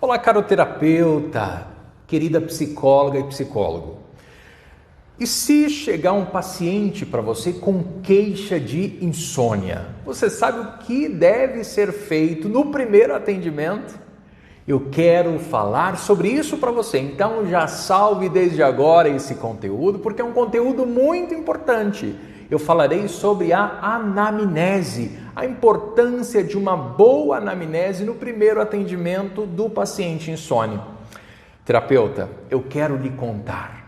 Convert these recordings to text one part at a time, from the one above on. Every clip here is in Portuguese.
Olá, caro terapeuta, querida psicóloga e psicólogo. E se chegar um paciente para você com queixa de insônia, você sabe o que deve ser feito no primeiro atendimento? Eu quero falar sobre isso para você, então já salve desde agora esse conteúdo, porque é um conteúdo muito importante. Eu falarei sobre a anamnese, a importância de uma boa anamnese no primeiro atendimento do paciente insônia. Terapeuta, eu quero lhe contar.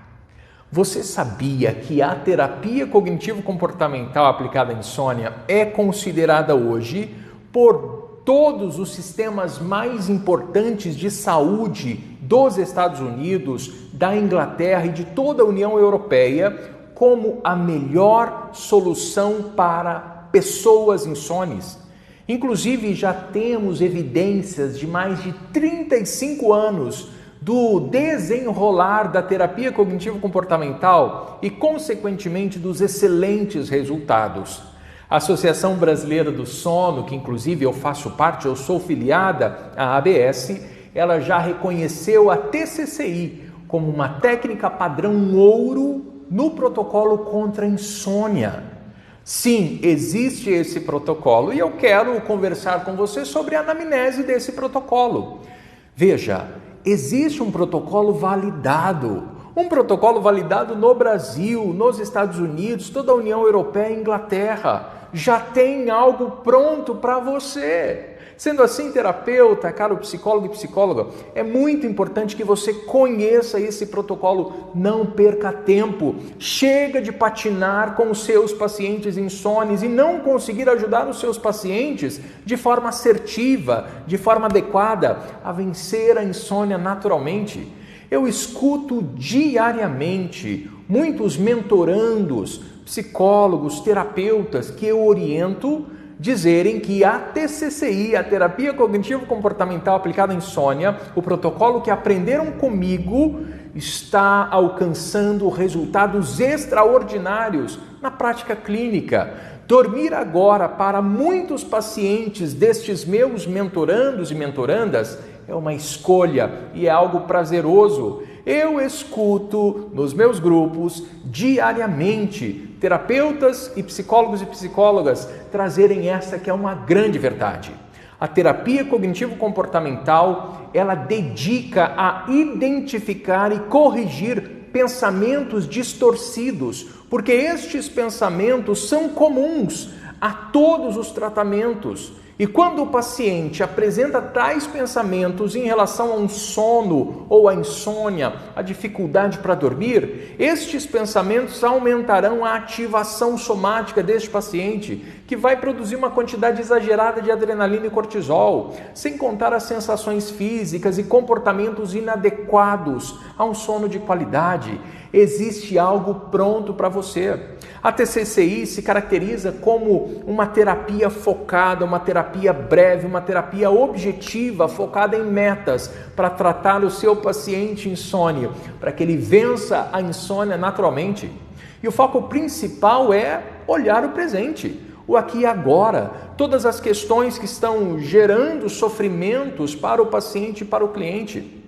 Você sabia que a terapia cognitivo-comportamental aplicada à insônia é considerada hoje por todos os sistemas mais importantes de saúde dos Estados Unidos, da Inglaterra e de toda a União Europeia como a melhor solução para pessoas insones? Inclusive, já temos evidências de mais de 35 anos do desenrolar da terapia cognitivo-comportamental e, consequentemente, dos excelentes resultados. A Associação Brasileira do Sono, que inclusive eu faço parte, eu sou filiada à ABS, ela já reconheceu a TCCI como uma técnica padrão ouro no protocolo contra a insônia. Sim, existe esse protocolo e eu quero conversar com você sobre a anamnese desse protocolo. Veja, existe um protocolo validado no Brasil, nos Estados Unidos, toda a União Europeia e Inglaterra. Já tem algo pronto para você. Sendo assim, terapeuta, caro psicólogo e psicóloga, é muito importante que você conheça esse protocolo. Não perca tempo. Chega de patinar com os seus pacientes insones e não conseguir ajudar os seus pacientes de forma assertiva, de forma adequada, a vencer a insônia naturalmente. Eu escuto diariamente muitos mentorandos, psicólogos, terapeutas que eu oriento dizerem que a TCCI, a terapia cognitivo-comportamental aplicada à insônia, o protocolo que aprenderam comigo, está alcançando resultados extraordinários na prática clínica. Dormir agora para muitos pacientes destes meus mentorandos e mentorandas é uma escolha e é algo prazeroso. Eu escuto nos meus grupos diariamente terapeutas e psicólogos e psicólogas trazerem essa que é uma grande verdade. A terapia cognitivo-comportamental, ela dedica a identificar e corrigir pensamentos distorcidos, porque estes pensamentos são comuns a todos os tratamentos. E quando o paciente apresenta tais pensamentos em relação a um sono ou a insônia, a dificuldade para dormir, estes pensamentos aumentarão a ativação somática deste paciente, que vai produzir uma quantidade exagerada de adrenalina e cortisol, sem contar as sensações físicas e comportamentos inadequados a um sono de qualidade. Existe algo pronto para você. A TCCI se caracteriza como uma terapia focada, uma terapia breve, uma terapia objetiva, focada em metas, para tratar o seu paciente insônia, para que ele vença a insônia naturalmente. E o foco principal é olhar o presente, o aqui e agora, todas as questões que estão gerando sofrimentos para o paciente e para o cliente.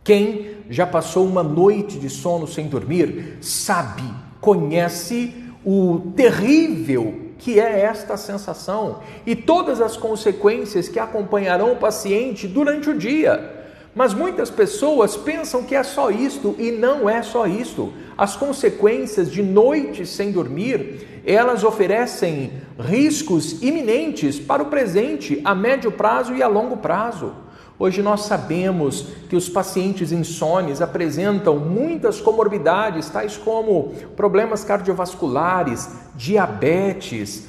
Quem já passou uma noite de sono sem dormir sabe, conhece o terrível que é esta sensação e todas as consequências que acompanharão o paciente durante o dia. Mas muitas pessoas pensam que é só isto e não é só isto. As consequências de noites sem dormir, elas oferecem riscos iminentes para o presente, a médio prazo e a longo prazo. Hoje nós sabemos que os pacientes insones apresentam muitas comorbidades, tais como problemas cardiovasculares, diabetes,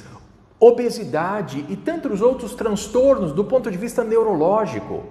obesidade e tantos outros transtornos do ponto de vista neurológico.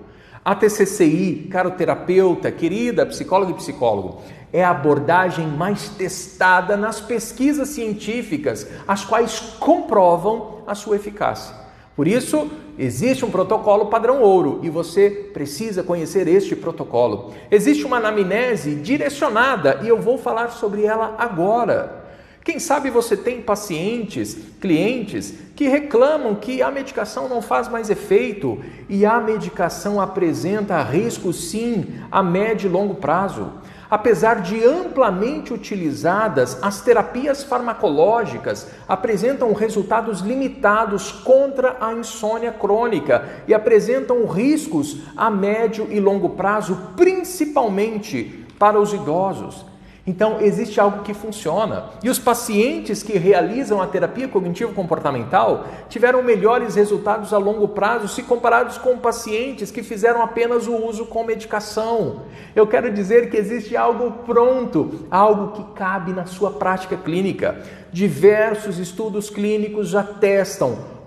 A TCCI, caro terapeuta, querida psicóloga e psicólogo, é a abordagem mais testada nas pesquisas científicas, as quais comprovam a sua eficácia. Por isso, existe um protocolo padrão ouro e você precisa conhecer este protocolo. Existe uma anamnese direcionada e eu vou falar sobre ela agora. Quem sabe você tem pacientes, clientes, que reclamam que a medicação não faz mais efeito e a medicação apresenta riscos sim a médio e longo prazo. Apesar de amplamente utilizadas, as terapias farmacológicas apresentam resultados limitados contra a insônia crônica e apresentam riscos a médio e longo prazo, principalmente para os idosos. Então, existe algo que funciona. E os pacientes que realizam a terapia cognitivo-comportamental tiveram melhores resultados a longo prazo se comparados com pacientes que fizeram apenas o uso com medicação. Eu quero dizer que existe algo pronto, algo que cabe na sua prática clínica. Diversos estudos clínicos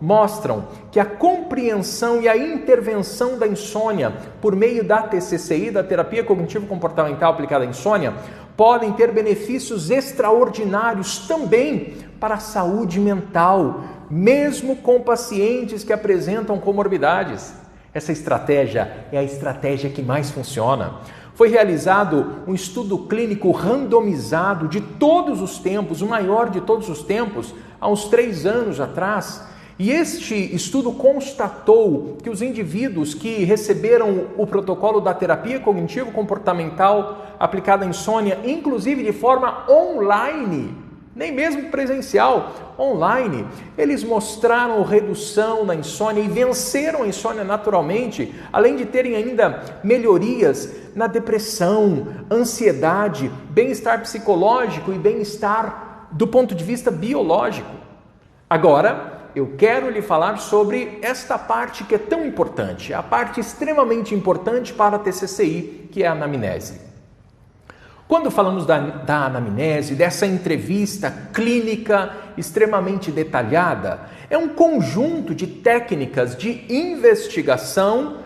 mostram que a compreensão e a intervenção da insônia por meio da TCCI, da terapia cognitivo-comportamental aplicada à insônia, podem ter benefícios extraordinários também para a saúde mental, mesmo com pacientes que apresentam comorbidades. Essa estratégia é a estratégia que mais funciona. Foi realizado um estudo clínico randomizado de todos os tempos, o maior de todos os tempos, há uns 3 anos atrás. E este estudo constatou que os indivíduos que receberam o protocolo da terapia cognitivo-comportamental aplicada à insônia, inclusive de forma online, nem mesmo presencial, online, eles mostraram redução na insônia e venceram a insônia naturalmente, além de terem ainda melhorias na depressão, ansiedade, bem-estar psicológico e bem-estar do ponto de vista biológico. Agora, eu quero lhe falar sobre esta parte que é tão importante, a parte extremamente importante para a TCCI, que é a anamnese. Quando falamos da anamnese, dessa entrevista clínica extremamente detalhada, é um conjunto de técnicas de investigação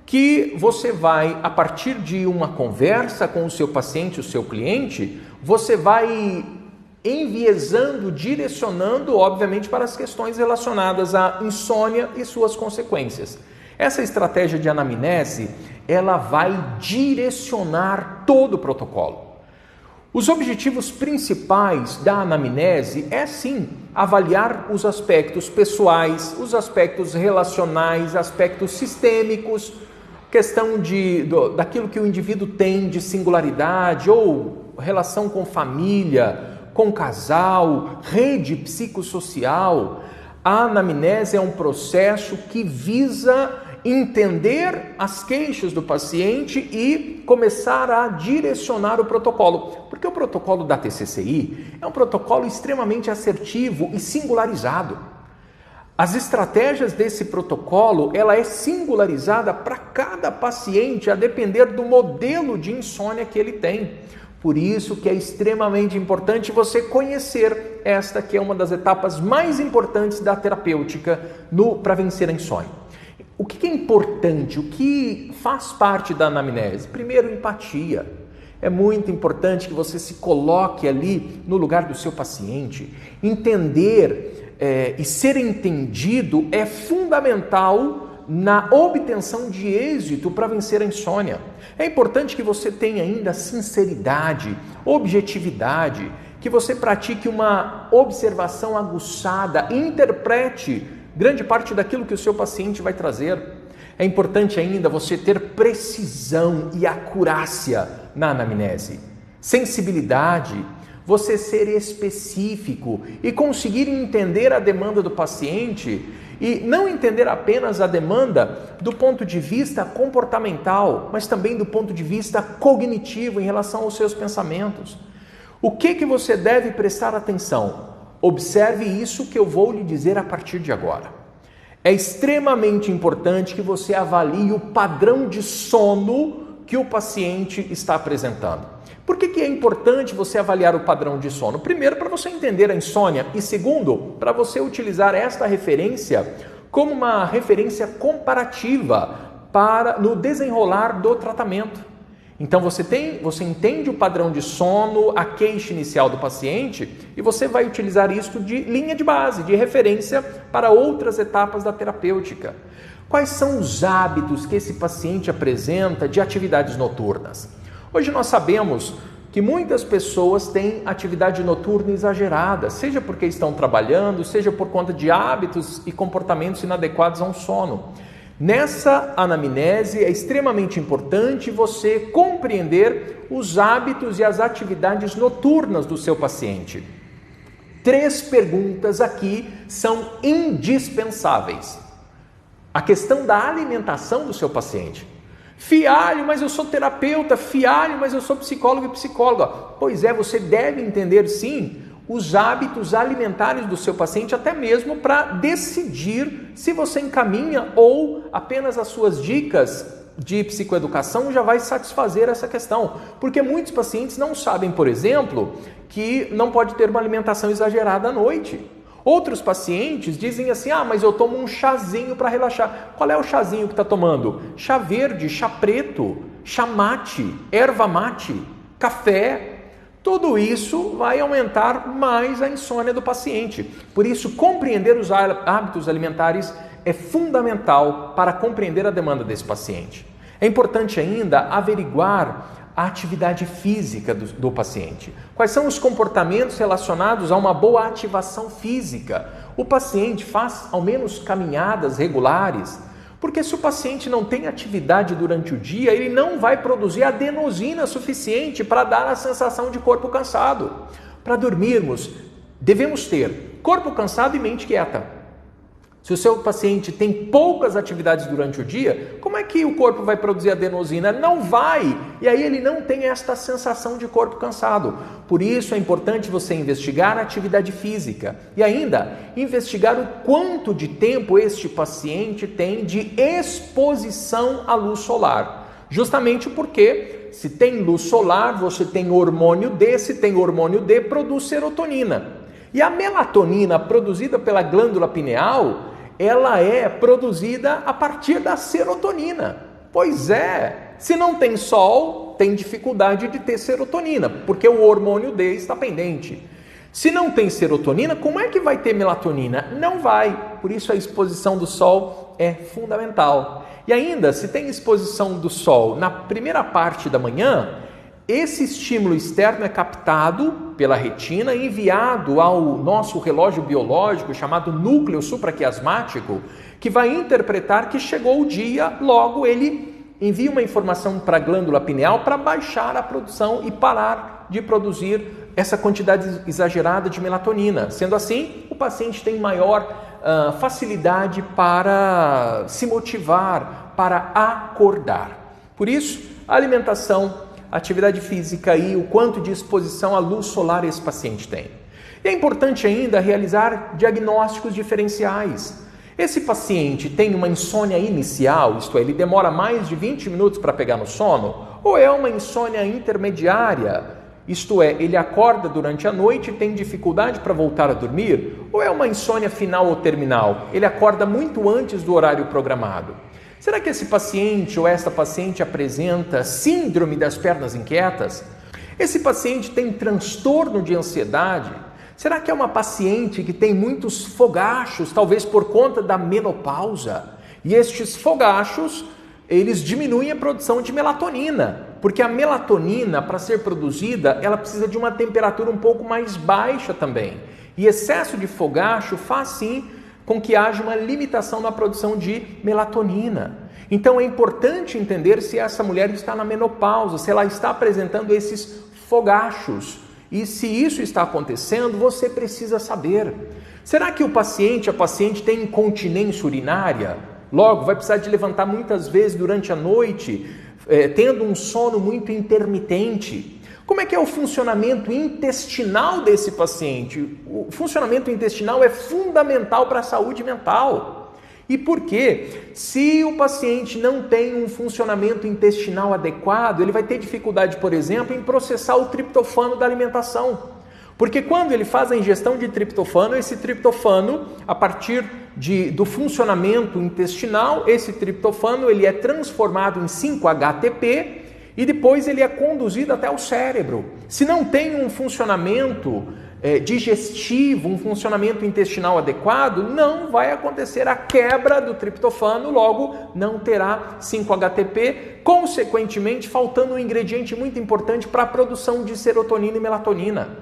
que você vai, a partir de uma conversa com o seu paciente, o seu cliente, você vai enviesando, direcionando, obviamente, para as questões relacionadas à insônia e suas consequências. Essa estratégia de anamnese, ela vai direcionar todo o protocolo. Os objetivos principais da anamnese é, sim, avaliar os aspectos pessoais, os aspectos relacionais, aspectos sistêmicos, questão daquilo que o indivíduo tem de singularidade ou relação com família, com casal, rede psicossocial. A anamnese é um processo que visa entender as queixas do paciente e começar a direcionar o protocolo. Porque o protocolo da TCCI é um protocolo extremamente assertivo e singularizado. As estratégias desse protocolo, ela é singularizada para cada paciente, a depender do modelo de insônia que ele tem. Por isso que é extremamente importante você conhecer esta que é uma das etapas mais importantes da terapêutica para vencer a insônia. O que é importante? O que faz parte da anamnese? Primeiro, empatia. É muito importante que você se coloque ali no lugar do seu paciente. Entender e ser entendido é fundamental na obtenção de êxito para vencer a insônia. É importante que você tenha ainda sinceridade, objetividade, que você pratique uma observação aguçada, interprete grande parte daquilo que o seu paciente vai trazer. É importante ainda você ter precisão e acurácia na anamnese, sensibilidade, você ser específico e conseguir entender a demanda do paciente e não entender apenas a demanda do ponto de vista comportamental, mas também do ponto de vista cognitivo em relação aos seus pensamentos. O que você deve prestar atenção? Observe isso que eu vou lhe dizer a partir de agora. É extremamente importante que você avalie o padrão de sono que o paciente está apresentando. Por que é importante você avaliar o padrão de sono? Primeiro, para você entender a insônia e segundo, para você utilizar esta referência como uma referência comparativa no desenrolar do tratamento. Então você entende o padrão de sono, a queixa inicial do paciente e você vai utilizar isso de linha de base, de referência para outras etapas da terapêutica. Quais são os hábitos que esse paciente apresenta de atividades noturnas? Hoje nós sabemos que muitas pessoas têm atividade noturna exagerada, seja porque estão trabalhando, seja por conta de hábitos e comportamentos inadequados a um sono. Nessa anamnese é extremamente importante você compreender os hábitos e as atividades noturnas do seu paciente. 3 perguntas aqui são indispensáveis. A questão da alimentação do seu paciente. Fialho, mas eu sou terapeuta. Fialho, mas eu sou psicólogo e psicóloga. Pois é, você deve entender sim os hábitos alimentares do seu paciente, até mesmo para decidir se você encaminha ou apenas as suas dicas de psicoeducação já vai satisfazer essa questão. Porque muitos pacientes não sabem, por exemplo, que não pode ter uma alimentação exagerada à noite. Outros pacientes dizem assim, mas eu tomo um chazinho para relaxar. Qual é o chazinho que está tomando? Chá verde, chá preto, chá mate, erva mate, café. Tudo isso vai aumentar mais a insônia do paciente. Por isso, compreender os hábitos alimentares é fundamental para compreender a demanda desse paciente. É importante ainda averiguar a atividade física do paciente. Quais são os comportamentos relacionados a uma boa ativação física? O paciente faz ao menos caminhadas regulares, porque se o paciente não tem atividade durante o dia, ele não vai produzir adenosina suficiente para dar a sensação de corpo cansado. Para dormirmos, devemos ter corpo cansado e mente quieta. Se o seu paciente tem poucas atividades durante o dia, como é que o corpo vai produzir adenosina? Não vai! E aí ele não tem esta sensação de corpo cansado. Por isso é importante você investigar a atividade física e ainda investigar o quanto de tempo este paciente tem de exposição à luz solar. Justamente porque se tem luz solar, você tem hormônio D, se tem hormônio D, produz serotonina. E a melatonina produzida pela glândula pineal, ela é produzida a partir da serotonina. Pois é, se não tem sol, tem dificuldade de ter serotonina, porque o hormônio D está pendente. Se não tem serotonina, como é que vai ter melatonina? Não vai. Por isso a exposição do sol é fundamental. E ainda, se tem exposição do sol na primeira parte da manhã, esse estímulo externo é captado pela retina e enviado ao nosso relógio biológico chamado núcleo supraquiasmático, que vai interpretar que chegou o dia, logo ele envia uma informação para a glândula pineal para baixar a produção e parar de produzir essa quantidade exagerada de melatonina. Sendo assim, o paciente tem maior facilidade para se motivar, para acordar. Por isso, a alimentação, atividade física e o quanto de exposição à luz solar esse paciente tem. E é importante ainda realizar diagnósticos diferenciais. Esse paciente tem uma insônia inicial, isto é, ele demora mais de 20 minutos para pegar no sono, ou é uma insônia intermediária, isto é, ele acorda durante a noite e tem dificuldade para voltar a dormir, ou é uma insônia final ou terminal, ele acorda muito antes do horário programado. Será que esse paciente ou esta paciente apresenta síndrome das pernas inquietas? Esse paciente tem transtorno de ansiedade? Será que é uma paciente que tem muitos fogachos, talvez por conta da menopausa? E estes fogachos, eles diminuem a produção de melatonina, porque a melatonina, para ser produzida, ela precisa de uma temperatura um pouco mais baixa também. E excesso de fogacho faz sim com que haja uma limitação na produção de melatonina. Então é importante entender se essa mulher está na menopausa, se ela está apresentando esses fogachos. E se isso está acontecendo, você precisa saber. Será que a paciente tem incontinência urinária? Logo, vai precisar de levantar muitas vezes durante a noite, tendo um sono muito intermitente. Como é que é o funcionamento intestinal desse paciente? O funcionamento intestinal é fundamental para a saúde mental. E por quê? Se o paciente não tem um funcionamento intestinal adequado, ele vai ter dificuldade, por exemplo, em processar o triptofano da alimentação. Porque quando ele faz a ingestão de triptofano, esse triptofano, a partir do funcionamento intestinal, esse triptofano ele é transformado em 5-HTP, e depois ele é conduzido até o cérebro. Se não tem um funcionamento digestivo, um funcionamento intestinal adequado, não vai acontecer a quebra do triptofano, logo não terá 5-HTP, consequentemente faltando um ingrediente muito importante para a produção de serotonina e melatonina.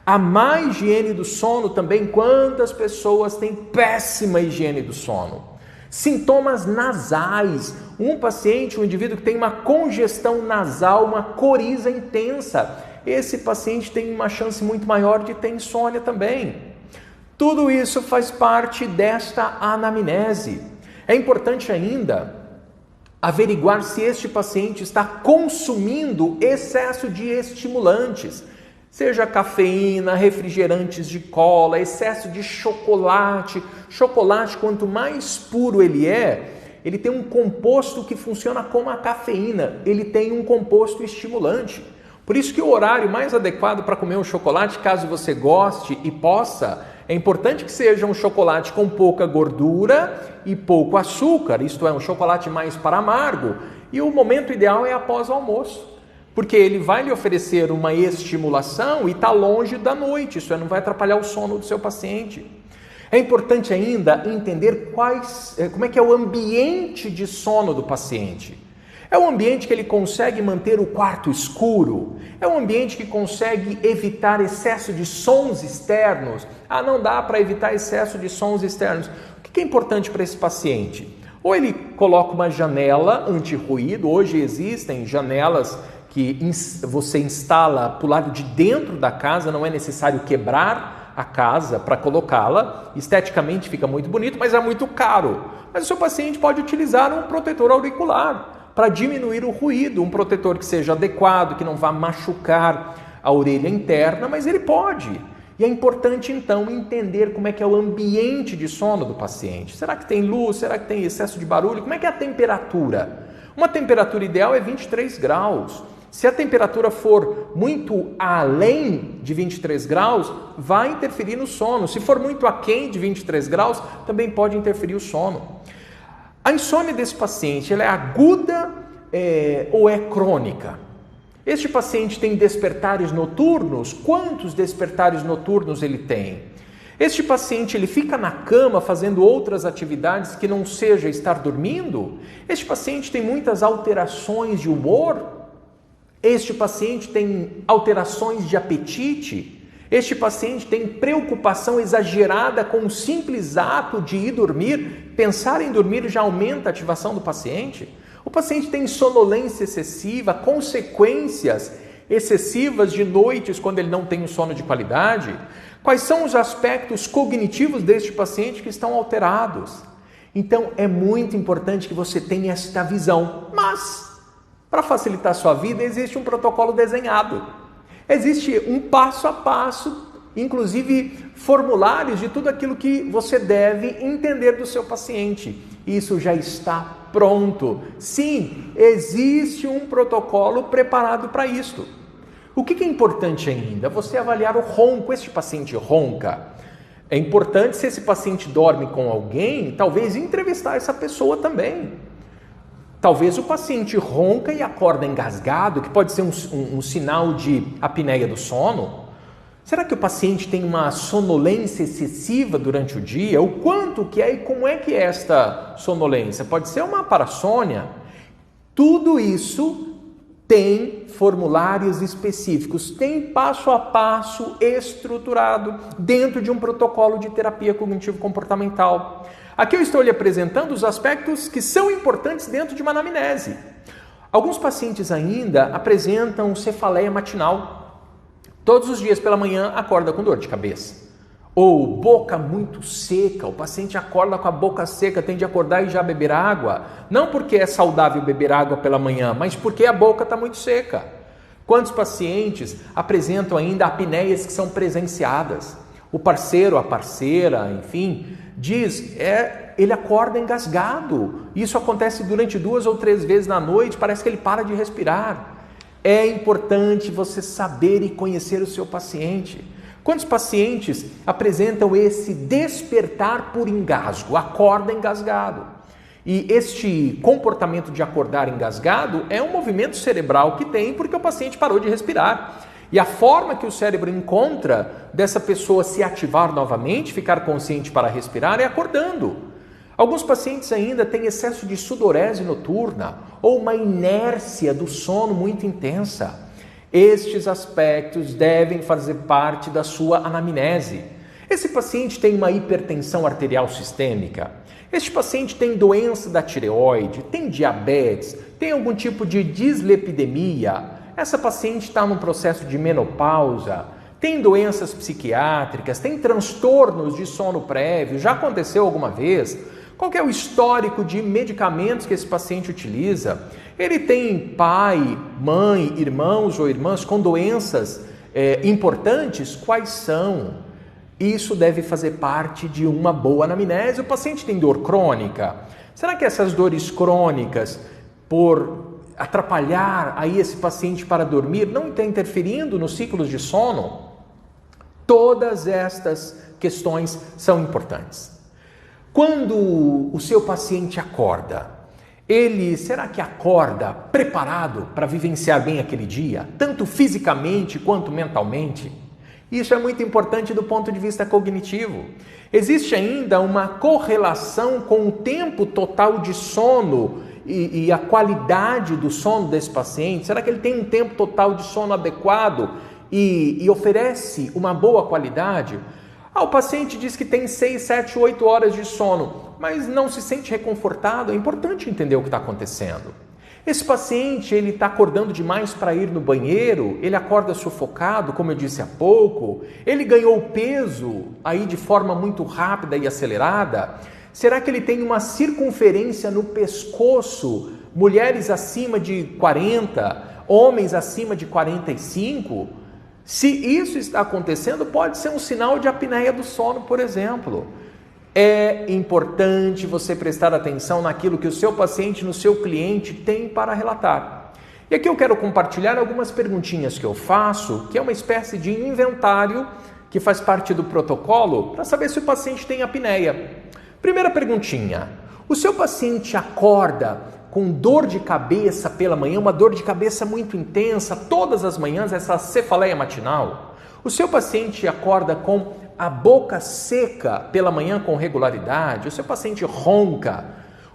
A má higiene do sono também, quantas pessoas têm péssima higiene do sono? Sintomas nasais, um paciente, um indivíduo que tem uma congestão nasal, uma coriza intensa, esse paciente tem uma chance muito maior de ter insônia também. Tudo isso faz parte desta anamnese. É importante ainda averiguar se este paciente está consumindo excesso de estimulantes, seja cafeína, refrigerantes de cola, excesso de chocolate. Chocolate, quanto mais puro ele tem um composto que funciona como a cafeína, ele tem um composto estimulante. Por isso que o horário mais adequado para comer um chocolate, caso você goste e possa, é importante que seja um chocolate com pouca gordura e pouco açúcar, isto é, um chocolate mais para amargo, e o momento ideal é após o almoço, porque ele vai lhe oferecer uma estimulação e está longe da noite, isso não vai atrapalhar o sono do seu paciente. É importante ainda entender como é que é o ambiente de sono do paciente. É um ambiente que ele consegue manter o quarto escuro? É um ambiente que consegue evitar excesso de sons externos? Não dá para evitar excesso de sons externos. O que é importante para esse paciente? Ou ele coloca uma janela anti-ruído, hoje existem janelas que você instala para o lado de dentro da casa, não é necessário quebrar a casa para colocá-la, esteticamente fica muito bonito, mas é muito caro. Mas o seu paciente pode utilizar um protetor auricular para diminuir o ruído, um protetor que seja adequado, que não vá machucar a orelha interna, mas ele pode. E é importante então entender como é que é o ambiente de sono do paciente. Será que tem luz? Será que tem excesso de barulho? Como é que é a temperatura? Uma temperatura ideal é 23 graus. Se a temperatura for muito além de 23 graus, vai interferir no sono. Se for muito aquém de 23 graus, também pode interferir o sono. A insônia desse paciente, ela é aguda ou é crônica? Este paciente tem despertares noturnos? Quantos despertares noturnos ele tem? Este paciente, ele fica na cama fazendo outras atividades que não seja estar dormindo? Este paciente tem muitas alterações de humor? Este paciente tem alterações de apetite? Este paciente tem preocupação exagerada com o simples ato de ir dormir? Pensar em dormir já aumenta a ativação do paciente? O paciente tem sonolência excessiva, consequências excessivas de noites quando ele não tem um sono de qualidade? Quais são os aspectos cognitivos deste paciente que estão alterados? Então é muito importante que você tenha esta visão, mas para facilitar a sua vida existe um protocolo desenhado. Existe um passo a passo, inclusive formulários de tudo aquilo que você deve entender do seu paciente. Isso já está pronto. Sim, existe um protocolo preparado para isso. O que é importante ainda? Você avaliar o ronco. Este paciente ronca. É importante, se esse paciente dorme com alguém, talvez entrevistar essa pessoa também. Talvez o paciente ronca e acorda engasgado, que pode ser um sinal de apneia do sono. Será que o paciente tem uma sonolência excessiva durante o dia? O quanto que é e como é que é esta sonolência? Pode ser uma parassônia. Tudo isso tem formulários específicos, tem passo a passo estruturado dentro de um protocolo de terapia cognitivo-comportamental. Aqui eu estou lhe apresentando os aspectos que são importantes dentro de uma anamnese. Alguns pacientes ainda apresentam cefaleia matinal. Todos os dias pela manhã acorda com dor de cabeça. Ou boca muito seca, o paciente acorda com a boca seca, tem de acordar e já beber água. Não porque é saudável beber água pela manhã, mas porque a boca está muito seca. Quantos pacientes apresentam ainda apneias que são presenciadas? O parceiro, a parceira, enfim, diz, ele acorda engasgado. Isso acontece durante 2 ou 3 vezes na noite, parece que ele para de respirar. É importante você saber e conhecer o seu paciente. Quantos pacientes apresentam esse despertar por engasgo, acorda engasgado? E este comportamento de acordar engasgado é um movimento cerebral que tem porque o paciente parou de respirar. E a forma que o cérebro encontra dessa pessoa se ativar novamente, ficar consciente para respirar, é acordando. Alguns pacientes ainda têm excesso de sudorese noturna ou uma inércia do sono muito intensa. Estes aspectos devem fazer parte da sua anamnese. Esse paciente tem uma hipertensão arterial sistêmica. Este paciente tem doença da tireoide, tem diabetes, tem algum tipo de dislipidemia. Essa paciente está num processo de menopausa, tem doenças psiquiátricas, tem transtornos de sono prévio, já aconteceu alguma vez? Qual que é o histórico de medicamentos que esse paciente utiliza? Ele tem pai, mãe, irmãos ou irmãs com doenças importantes? Quais são? Isso deve fazer parte de uma boa anamnese. O paciente tem dor crônica. Será que essas dores crônicas, por atrapalhar aí esse paciente para dormir, não está interferindo nos ciclos de sono? Todas estas questões são importantes. Quando o seu paciente acorda, será que acorda preparado para vivenciar bem aquele dia, tanto fisicamente quanto mentalmente? Isso é muito importante do ponto de vista cognitivo. Existe ainda uma correlação com o tempo total de sono e a qualidade do sono desse paciente. Será que ele tem um tempo total de sono adequado e oferece uma boa qualidade? O paciente diz que tem 6, 7, 8 horas de sono, mas não se sente reconfortado. É importante entender o que está acontecendo. Esse paciente, ele está acordando demais para ir no banheiro, ele acorda sufocado, como eu disse há pouco, ele ganhou peso aí de forma muito rápida e acelerada. Será que ele tem uma circunferência no pescoço, mulheres acima de 40, homens acima de 45? Se isso está acontecendo, pode ser um sinal de apneia do sono, por exemplo. É importante você prestar atenção naquilo que o seu paciente, no seu cliente, tem para relatar. E aqui eu quero compartilhar algumas perguntinhas que eu faço, que é uma espécie de inventário que faz parte do protocolo para saber se o paciente tem apneia. Primeira perguntinha: o seu paciente acorda com dor de cabeça pela manhã, uma dor de cabeça muito intensa, todas as manhãs, essa cefaleia matinal? O seu paciente acorda com a boca seca pela manhã com regularidade? O seu paciente ronca?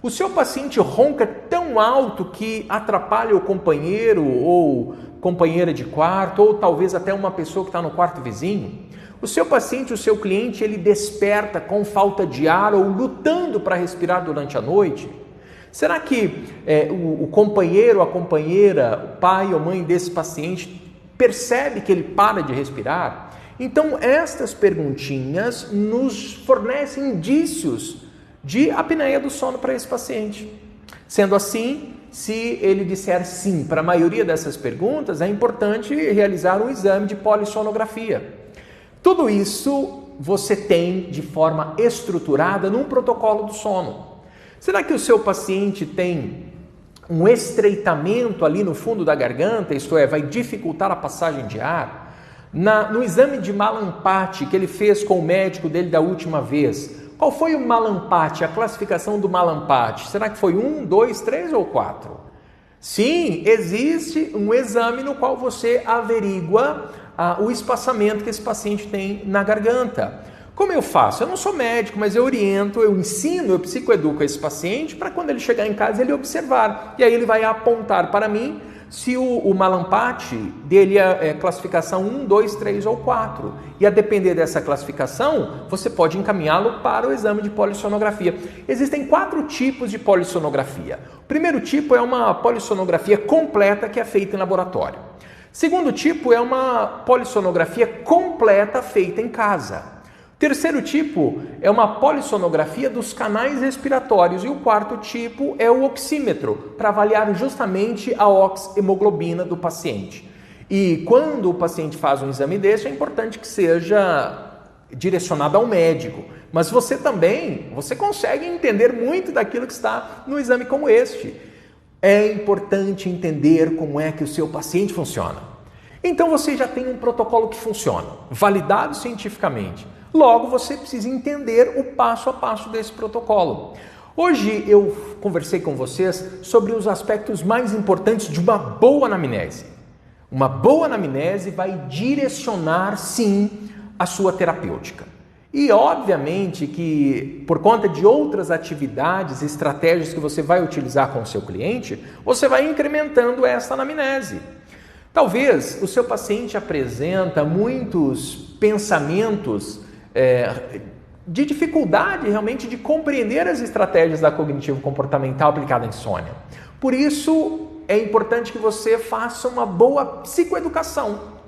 O seu paciente ronca tão alto que atrapalha o companheiro ou companheira de quarto, ou talvez até uma pessoa que está no quarto vizinho? O seu paciente, o seu cliente, ele desperta com falta de ar ou lutando para respirar durante a noite? Será que o companheiro, a companheira, o pai ou mãe desse paciente percebe que ele para de respirar? Então, estas perguntinhas nos fornecem indícios de apneia do sono para esse paciente. Sendo assim, se ele disser sim para a maioria dessas perguntas, é importante realizar um exame de polissonografia. Tudo isso você tem de forma estruturada num protocolo do sono. Será que o seu paciente tem um estreitamento ali no fundo da garganta, isto é, vai dificultar a passagem de ar? No exame de Mallampati que ele fez com o médico dele da última vez, qual foi o Mallampati, a classificação do Mallampati? Será que foi 1, 2, 3 ou 4? Sim, existe um exame no qual você averigua o espaçamento que esse paciente tem na garganta. Como eu faço? Eu não sou médico, mas eu oriento, eu ensino, eu psicoeduco esse paciente para quando ele chegar em casa ele observar. E aí ele vai apontar para mim se o Mallampati dele é classificação 1, 2, 3 ou 4. E a depender dessa classificação, você pode encaminhá-lo para o exame de polissonografia. Existem 4 tipos de polissonografia. O primeiro tipo é uma polissonografia completa que é feita em laboratório. Segundo tipo é uma polissonografia completa feita em casa. Terceiro tipo é uma polissonografia dos canais respiratórios e o quarto tipo é o oxímetro, para avaliar justamente a oxihemoglobina do paciente. E quando o paciente faz um exame desse, é importante que seja direcionado ao médico. Mas você consegue entender muito daquilo que está no exame como este. É importante entender como é que o seu paciente funciona. Então você já tem um protocolo que funciona, validado cientificamente. Logo, você precisa entender o passo a passo desse protocolo. Hoje eu conversei com vocês sobre os aspectos mais importantes de uma boa anamnese. Uma boa anamnese vai direcionar, sim, a sua terapêutica. E, obviamente, que por conta de outras atividades, estratégias que você vai utilizar com o seu cliente, você vai incrementando essa anamnese. Talvez o seu paciente apresenta muitos pensamentos de dificuldade realmente de compreender as estratégias da cognitivo-comportamental aplicada à insônia. Por isso, é importante que você faça uma boa psicoeducação.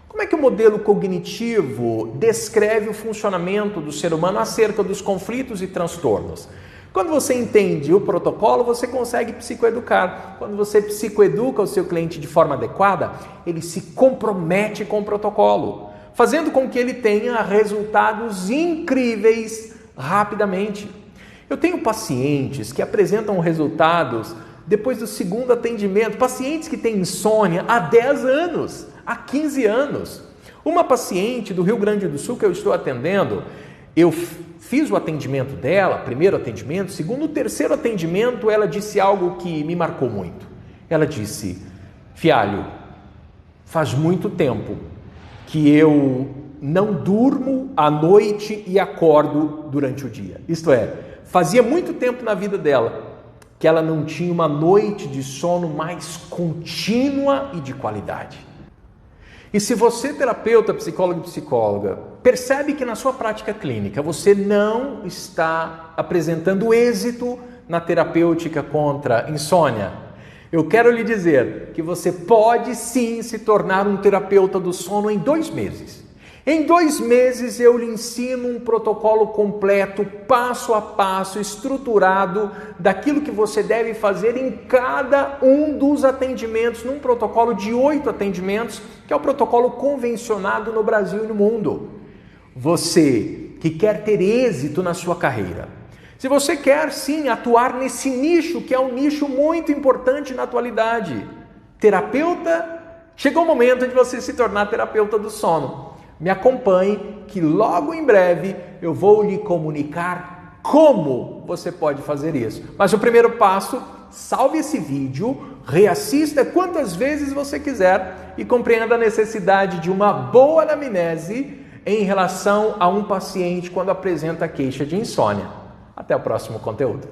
Como é que o modelo cognitivo descreve o funcionamento do ser humano acerca dos conflitos e transtornos? Quando você entende o protocolo, você consegue psicoeducar. Quando você psicoeduca o seu cliente de forma adequada, ele se compromete com o protocolo, fazendo com que ele tenha resultados incríveis rapidamente. Eu tenho pacientes que apresentam resultados depois do segundo atendimento, pacientes que têm insônia há 10 anos, há 15 anos. Uma paciente do Rio Grande do Sul que eu estou atendendo, eu fiz o atendimento dela, primeiro atendimento, segundo, terceiro atendimento, ela disse algo que me marcou muito. Ela disse: Fialho, faz muito tempo que eu não durmo à noite e acordo durante o dia. Isto é, fazia muito tempo na vida dela que ela não tinha uma noite de sono mais contínua e de qualidade. E se você, terapeuta, psicólogo e psicóloga, percebe que na sua prática clínica você não está apresentando êxito na terapêutica contra insônia, eu quero lhe dizer que você pode sim se tornar um terapeuta do sono em 2 meses. Em 2 meses eu lhe ensino um protocolo completo, passo a passo, estruturado, daquilo que você deve fazer em cada um dos atendimentos, num protocolo de 8 atendimentos, que é o protocolo convencionado no Brasil e no mundo. Você que quer ter êxito na sua carreira, se você quer sim atuar nesse nicho, que é um nicho muito importante na atualidade, terapeuta, chegou o momento de você se tornar terapeuta do sono. Me acompanhe que logo em breve eu vou lhe comunicar como você pode fazer isso. Mas o primeiro passo, salve esse vídeo, reassista quantas vezes você quiser e compreenda a necessidade de uma boa anamnese em relação a um paciente quando apresenta queixa de insônia. Até o próximo conteúdo.